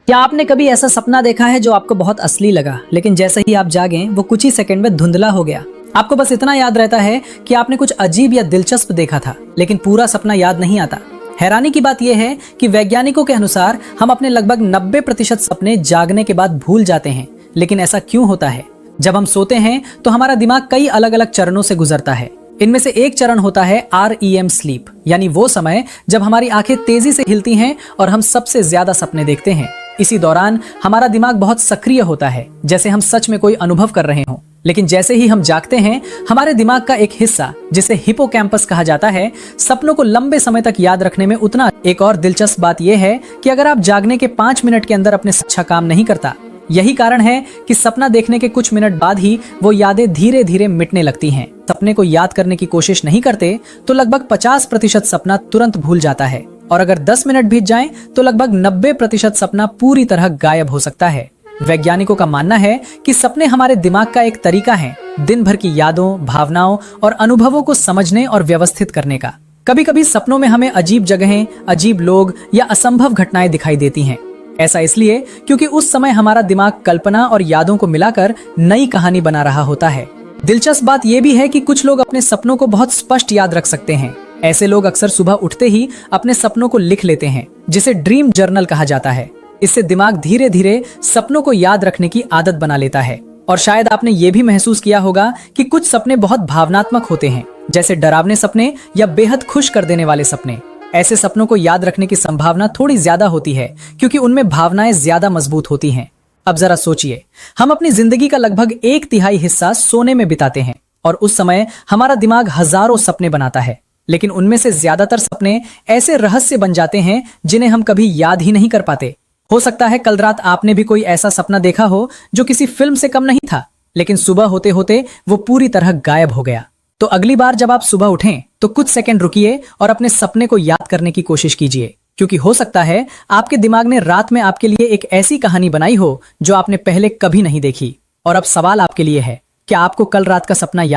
क्या आपने कभी ऐसा सपना देखा है जो आपको बहुत असली लगा, लेकिन जैसे ही आप जागें वो कुछ ही सेकंड में धुंधला हो गया। आपको बस इतना याद रहता है कि आपने कुछ अजीब या दिलचस्प देखा था, लेकिन पूरा सपना याद नहीं आता। हैरानी की बात यह है कि वैज्ञानिकों के अनुसार हम अपने लगभग 90% सपने जागने के बाद भूल जाते हैं। लेकिन ऐसा क्यों होता है? जब हम सोते हैं तो हमारा दिमाग कई अलग अलग चरणों से गुजरता है। इनमें से एक चरण होता है REM स्लीप, यानी वो समय जब हमारी आंखें तेजी से हिलती हैं और हम सबसे ज्यादा सपने देखते हैं। इसी दौरान हमारा दिमाग बहुत सक्रिय होता है, जैसे हम सच में कोई अनुभव कर रहे हों। लेकिन जैसे ही हम जागते हैं, हमारे दिमाग का एक हिस्सा, जिसे हिपोकैम्पस कहा जाता है, सपनों को लंबे समय तक याद रखने में उतना। एक और दिलचस्प बात यह है कि अगर आप जागने के 5 मिनट के अंदर अपने अच्छा काम नहीं करता, यही कारण है कि सपना देखने के कुछ मिनट बाद ही वो यादें धीरे धीरे मिटने लगती हैं। सपने को याद करने की कोशिश नहीं करते तो लगभग 50% सपना तुरंत भूल जाता है, और अगर 10 मिनट बीत जाएं तो लगभग 90% सपना पूरी तरह गायब हो सकता है। वैज्ञानिकों का मानना है कि सपने हमारे दिमाग का एक तरीका है दिन भर की यादों, भावनाओं और अनुभवों को समझने और व्यवस्थित करने का। कभी कभी सपनों में हमें अजीब जगहें, अजीब लोग या असंभव घटनाएं दिखाई देती हैं। ऐसा इसलिए क्योंकि उस समय हमारा दिमाग कल्पना और यादों को मिलाकर नई कहानी बना रहा होता है। दिलचस्प बात यह भी है कि कुछ लोग अपने सपनों को बहुत स्पष्ट याद रख सकते हैं। ऐसे लोग अक्सर सुबह उठते ही अपने सपनों को लिख लेते हैं, जिसे ड्रीम जर्नल कहा जाता है। इससे दिमाग धीरे धीरे सपनों को याद रखने की आदत बना लेता है। और शायद आपने ये भी महसूस किया होगा कि कुछ सपने बहुत भावनात्मक होते हैं, जैसे डरावने सपने या बेहद खुश कर देने वाले सपने। ऐसे सपनों को याद रखने की संभावना थोड़ी ज्यादा होती है, क्योंकि उनमें भावनाएं ज्यादा मजबूत होती हैं। अब जरा सोचिए, हम अपनी जिंदगी का लगभग 1/3 हिस्सा सोने में बिताते हैं, और उस समय हमारा दिमाग हजारों सपने बनाता है। लेकिन उनमें से ज्यादातर सपने ऐसे रहस्य बन जाते हैं जिन्हें हम कभी याद ही नहीं कर पाते। हो सकता है कल रात आपने भी कोई ऐसा सपना देखा हो जो किसी फिल्म से कम नहीं था, लेकिन सुबह होते होते वो पूरी तरह गायब हो गया। तो अगली बार जब आप सुबह उठें तो कुछ सेकंड रुकिए और अपने सपने को याद करने की कोशिश कीजिए, क्योंकि हो सकता है आपके दिमाग ने रात में आपके लिए एक ऐसी कहानी बनाई हो जो आपने पहले कभी नहीं देखी। और अब सवाल आपके लिए है, क्या आपको कल रात का सपना याद